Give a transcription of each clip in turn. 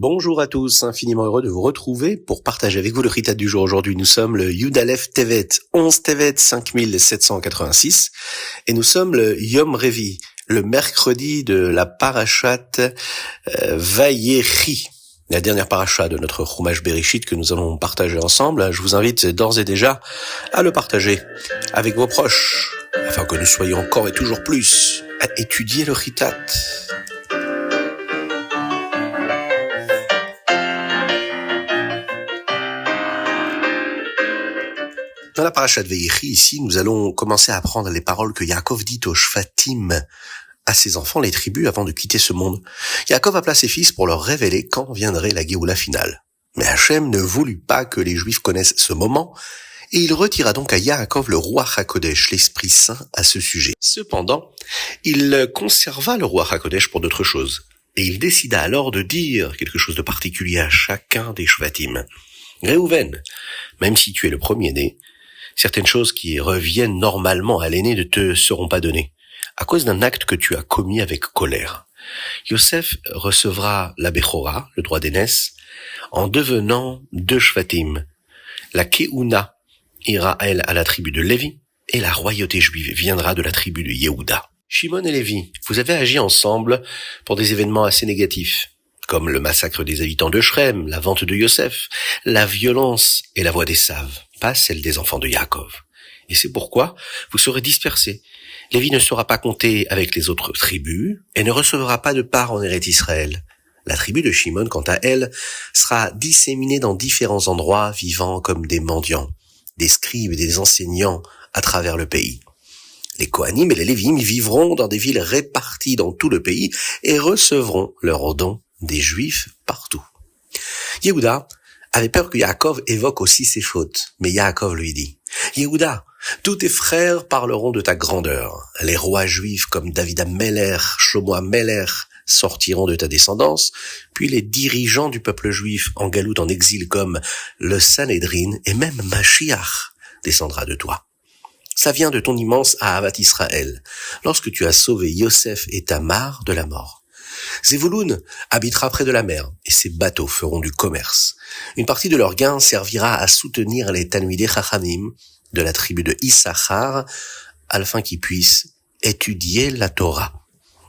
Bonjour à tous, infiniment heureux de vous retrouver pour partager avec vous le Ritat du jour. Aujourd'hui, nous sommes le Yud Aleph Tevet, 11 Tevet 5786, et nous sommes le Yom Revi, le mercredi de la Parashat Vayechi, la dernière paracha de notre Chumash Bereshit que nous allons partager ensemble. Je vous invite d'ores et déjà à le partager avec vos proches, afin que nous soyons encore et toujours plus à étudier le Ritat. Dans la paracha de Vayechi, ici, nous allons commencer à apprendre les paroles que Yaakov dit aux Shvatim, à ses enfants, les tribus, avant de quitter ce monde. Yaakov appela ses fils pour leur révéler quand viendrait la Géoula finale. Mais Hachem ne voulut pas que les Juifs connaissent ce moment, et il retira donc à Yaakov le Ruach HaKodesh, l'Esprit Saint, à ce sujet. Cependant, il conserva le Ruach HaKodesh pour d'autres choses, et il décida alors de dire quelque chose de particulier à chacun des Shvatim. Réhouven, même si tu es le premier-né, certaines choses qui reviennent normalement à l'aîné ne te seront pas données, à cause d'un acte que tu as commis avec colère. Yosef recevra la Bechora, le droit d'aînesse, en devenant deux Shvatim. La Keuna ira, elle, à la tribu de Lévi, et la royauté juive viendra de la tribu de Yehuda. Shimon et Lévi, vous avez agi ensemble pour des événements assez négatifs, comme le massacre des habitants de Shrem, la vente de Yosef, la violence et la voix d'Esav, pas celle des enfants de Yaakov. Et c'est pourquoi vous serez dispersés. Lévi ne sera pas compté avec les autres tribus et ne recevra pas de part en Eretz Israël. La tribu de Shimon, quant à elle, sera disséminée dans différents endroits, vivant comme des mendiants, des scribes et des enseignants à travers le pays. Les Kohanim et les Lévim vivront dans des villes réparties dans tout le pays et recevront leurs dons des Juifs partout. Yehuda avait peur que Yaakov évoque aussi ses fautes, mais Yaakov lui dit: Yehuda, tous tes frères parleront de ta grandeur. Les rois juifs comme David Ameler, Shlomo Ameler sortiront de ta descendance, puis les dirigeants du peuple juif en galoute en exil comme le Sanhédrin et même Mashiach descendra de toi. Ça vient de ton immense Ahavat Israël, lorsque tu as sauvé Yosef et Tamar de la mort. Zevouloun habitera près de la mer, et ses bateaux feront du commerce. Une partie de leur gain servira à soutenir les Talmidei Chachamim de la tribu de Issachar, afin qu'ils puissent étudier la Torah.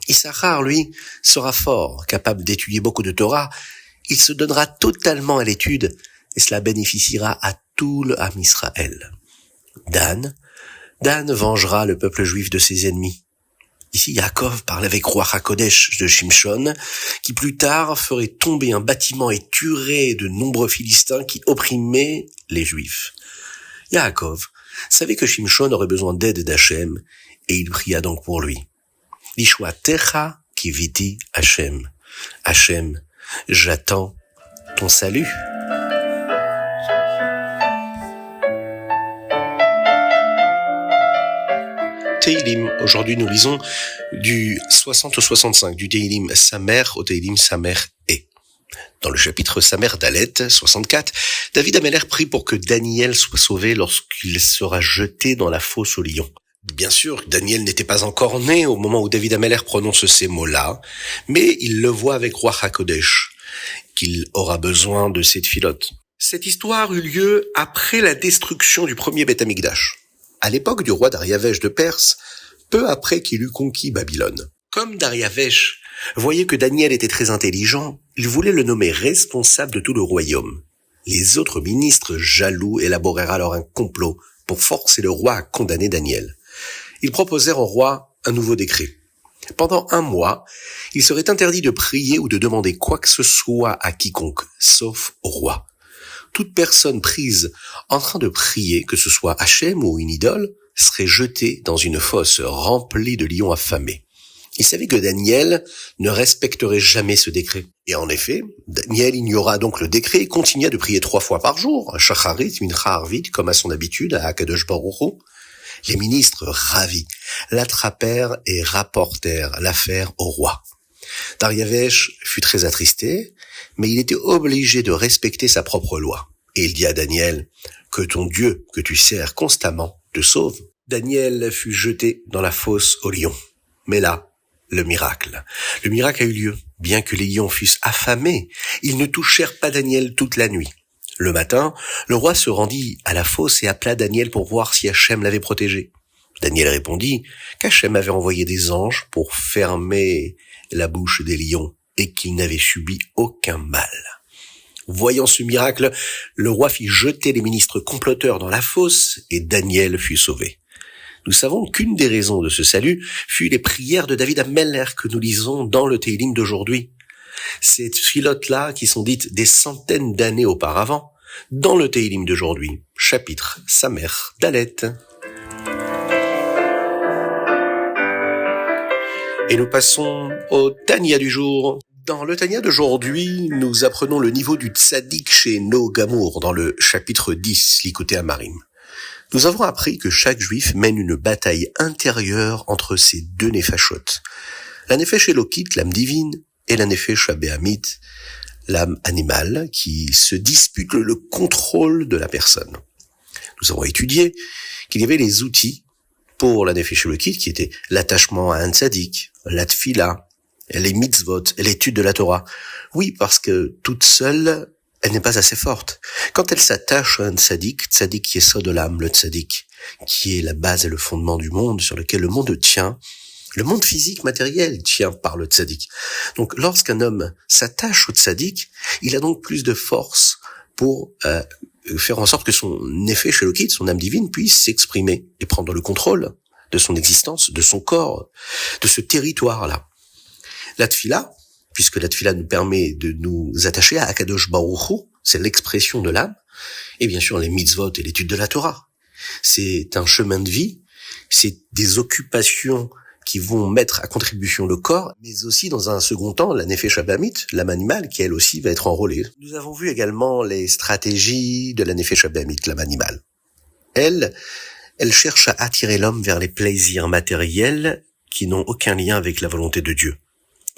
Issachar, lui, sera fort, capable d'étudier beaucoup de Torah. Il se donnera totalement à l'étude, et cela bénéficiera à tout le Ham Israël. Dan vengera le peuple juif de ses ennemis. Ici, Yaakov parle avec Ruach HaKodesh de Shimshon, qui plus tard ferait tomber un bâtiment et tuerait de nombreux Philistins qui opprimaient les Juifs. Yaakov savait que Shimshon aurait besoin d'aide d'Hachem, et il pria donc pour lui. Lishwa techa kiviti Hachem. Hachem, j'attends ton salut. Teilim. Aujourd'hui, nous lisons du 60 au 65, du Teilim Samer au Teilim Samer E. Dans le chapitre Samer Dalet, 64, David Ameler prie pour que Daniel soit sauvé lorsqu'il sera jeté dans la fosse au lion. Bien sûr, Daniel n'était pas encore né au moment où David Ameler prononce ces mots-là, mais il le voit avec Ruach HaKodesh, qu'il aura besoin de cette filote. Cette histoire eut lieu après la destruction du premier Beth Amikdash, à l'époque du roi Dariavesh de Perse, peu après qu'il eut conquis Babylone. Comme Dariavesh voyait que Daniel était très intelligent, il voulait le nommer responsable de tout le royaume. Les autres ministres jaloux élaborèrent alors un complot pour forcer le roi à condamner Daniel. Ils proposèrent au roi un nouveau décret. Pendant 1 mois, il serait interdit de prier ou de demander quoi que ce soit à quiconque, sauf au roi. Toute personne prise en train de prier, que ce soit Hachem ou une idole, serait jetée dans une fosse remplie de lions affamés. Il savait que Daniel ne respecterait jamais ce décret. Et en effet, Daniel ignora donc le décret et continua de prier 3 fois par jour, Shacharit, Mincha, Arvit, comme à son habitude, à Akadosh Baruch Hu. Les ministres, ravis, l'attrapèrent et rapportèrent l'affaire au roi. Dariavesh fut très attristé, mais il était obligé de respecter sa propre loi. Et il dit à Daniel: « Que ton Dieu, que tu sers constamment, te sauve. » Daniel fut jeté dans la fosse au lion. Mais là, le miracle. Le miracle a eu lieu. Bien que les lions fussent affamés, ils ne touchèrent pas Daniel toute la nuit. Le matin, le roi se rendit à la fosse et appela Daniel pour voir si Hachem l'avait protégé. Daniel répondit qu'Hachem avait envoyé des anges pour fermer la bouche des lions et qu'il n'avait subi aucun mal. Voyant ce miracle, le roi fit jeter les ministres comploteurs dans la fosse et Daniel fut sauvé. Nous savons qu'une des raisons de ce salut fut les prières de David Ameller que nous lisons dans le Téhilim d'aujourd'hui. Ces tfilotes-là qui sont dites des centaines d'années auparavant dans le Téhilim d'aujourd'hui, chapitre Samer Dalet. Et nous passons au Tanya du jour. Dans le Tanya d'aujourd'hui, nous apprenons le niveau du tzaddik chez No Gamour dans le chapitre 10, Likutei Amarim. Nous avons appris que chaque juif mène une bataille intérieure entre ces deux nefashot. La nefesh élokite, l'âme divine, et la nefesh abéhamit, l'âme animale, qui se disputent le contrôle de la personne. Nous avons étudié qu'il y avait les outils pour la nefesh élokite, qui étaient l'attachement à un tzaddik, la tfila, les mitzvot, l'étude de la Torah. Oui, parce que toute seule, elle n'est pas assez forte. Quand elle s'attache à un tzaddik qui est Sodolam, le tzaddik, qui est la base et le fondement du monde, sur lequel le monde tient, le monde physique, matériel, tient par le tzaddik. Donc, lorsqu'un homme s'attache au tzaddik, il a donc plus de force pour faire en sorte que son effet shelokit, son âme divine, puisse s'exprimer et prendre le contrôle de son existence, de son corps, de ce territoire-là. La tfila, puisque la tfila nous permet de nous attacher à Akadosh Baruch Hu, c'est l'expression de l'âme, et bien sûr les mitzvot et l'étude de la Torah. C'est un chemin de vie, c'est des occupations qui vont mettre à contribution le corps, mais aussi dans un second temps la nefesh abamit, l'âme animale, qui elle aussi va être enrôlée. Nous avons vu également les stratégies de la nefesh abamit, l'âme animale. Elle cherche à attirer l'homme vers les plaisirs matériels qui n'ont aucun lien avec la volonté de Dieu.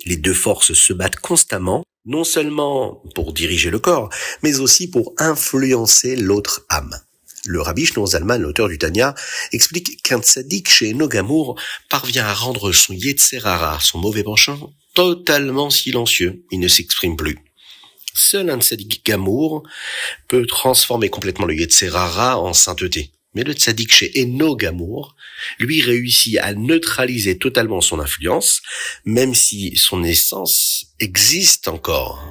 Les deux forces se battent constamment, non seulement pour diriger le corps, mais aussi pour influencer l'autre âme. Le Rabbi Shlomo Zalman, l'auteur du Tanya, explique qu'un tzaddik chez No Gamour parvient à rendre son yetzer hara, son mauvais penchant, totalement silencieux. Il ne s'exprime plus. Seul un tzaddik Gamour peut transformer complètement le yetzer hara en sainteté. Mais le tzaddik chez Eno Gamour, lui, réussit à neutraliser totalement son influence, même si son essence existe encore.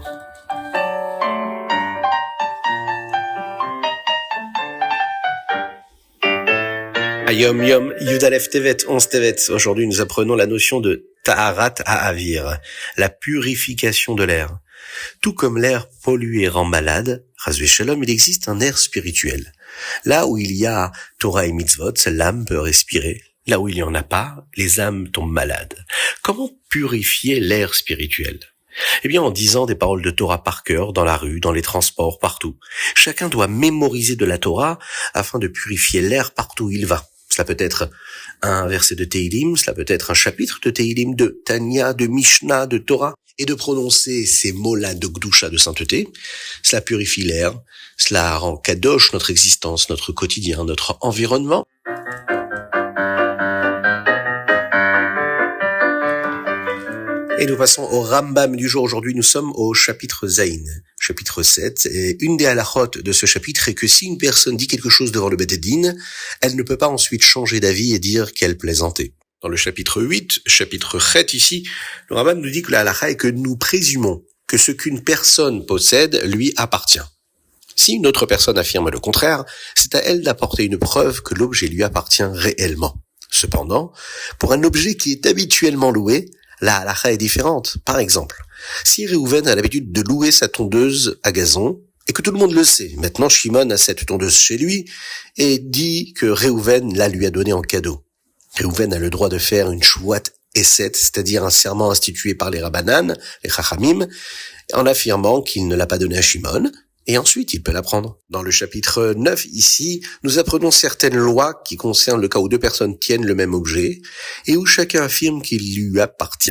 Ayom Yom Yudalef Tevet, 11 Tevet. Aujourd'hui, nous apprenons la notion de Taharat Ha'avir, la purification de l'air. Tout comme l'air pollué rend malade, Chas v'Shalom, il existe un air spirituel. Là où il y a Torah et mitzvot, l'âme peut respirer. Là où il n'y en a pas, les âmes tombent malades. Comment purifier l'air spirituel ? Eh bien, en disant des paroles de Torah par cœur, dans la rue, dans les transports, partout. Chacun doit mémoriser de la Torah afin de purifier l'air partout où il va. Cela peut être un verset de Téhilim, cela peut être un chapitre de Téhilim, de Tanya, de Mishnah, de Torah, et de prononcer ces mots-là de Gdusha, de sainteté. Cela purifie l'air, cela rend kadosh notre existence, notre quotidien, notre environnement. Et nous passons au Rambam du jour. Aujourd'hui, nous sommes au chapitre Zayin, chapitre 7. Et une des halachot de ce chapitre est que si une personne dit quelque chose devant le Beth Din, elle ne peut pas ensuite changer d'avis et dire qu'elle plaisantait. Dans le chapitre 8, chapitre Chet ici, le Rambam nous dit que la halacha est que nous présumons que ce qu'une personne possède lui appartient. Si une autre personne affirme le contraire, c'est à elle d'apporter une preuve que l'objet lui appartient réellement. Cependant, pour un objet qui est habituellement loué, la halacha est différente. Par exemple, si Réhouven a l'habitude de louer sa tondeuse à gazon, et que tout le monde le sait, maintenant Shimon a cette tondeuse chez lui, et dit que Réhouven la lui a donnée en cadeau. Réhouven a le droit de faire une shvuat eset, c'est-à-dire un serment institué par les Rabbanan, les Chachamim, en affirmant qu'il ne l'a pas donnée à Shimon, et ensuite il peut la prendre. Dans le chapitre 9, ici, nous apprenons certaines lois qui concernent le cas où deux personnes tiennent le même objet, et où chacun affirme qu'il lui appartient.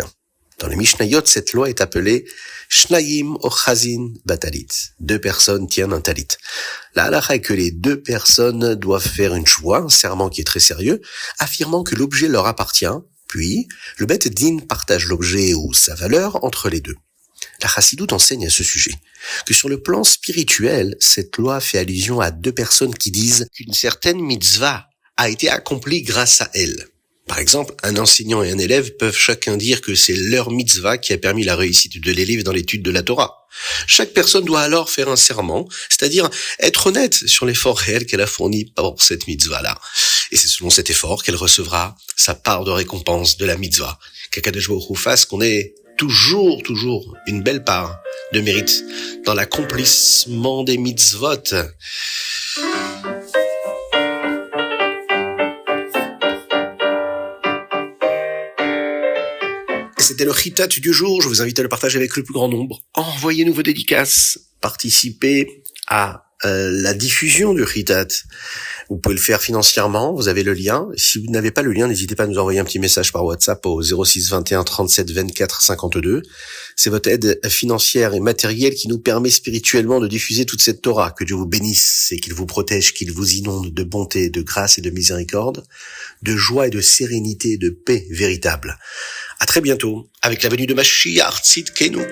Dans les Mishnayot, cette loi est appelée Shnayim Ochazin Batalit. Deux personnes tiennent un talit. La halakha est que les deux personnes doivent faire une shvoua, un serment qui est très sérieux, affirmant que l'objet leur appartient, Puis, le Bet Din partage l'objet ou sa valeur entre les deux. La Chassidoute enseigne à ce sujet que sur le plan spirituel, cette loi fait allusion à deux personnes qui disent qu'une certaine mitzvah a été accomplie grâce à elle. Par exemple, un enseignant et un élève peuvent chacun dire que c'est leur mitzvah qui a permis la réussite de l'élève dans l'étude de la Torah. Chaque personne doit alors faire un serment, c'est-à-dire être honnête sur l'effort réel qu'elle a fourni pour cette mitzvah-là. Et c'est selon cet effort qu'elle recevra sa part de récompense de la mitzvah. Qu'Akadosh Baruch Hu fasse qu'on ait toujours une belle part de mérite dans l'accomplissement des mitzvot. C'était le Chitat du jour. Je vous invite à le partager avec le plus grand nombre. Envoyez-nous vos dédicaces. Participez à la diffusion du Chitat. Vous pouvez le faire financièrement. Vous avez le lien. Si vous n'avez pas le lien, n'hésitez pas à nous envoyer un petit message par WhatsApp au 06 21 37 24 52. C'est votre aide financière et matérielle qui nous permet spirituellement de diffuser toute cette Torah. Que Dieu vous bénisse et qu'il vous protège, qu'il vous inonde de bonté, de grâce et de miséricorde, de joie et de sérénité et de paix véritable. À très bientôt, avec la venue de Mashiach Tzidkenu.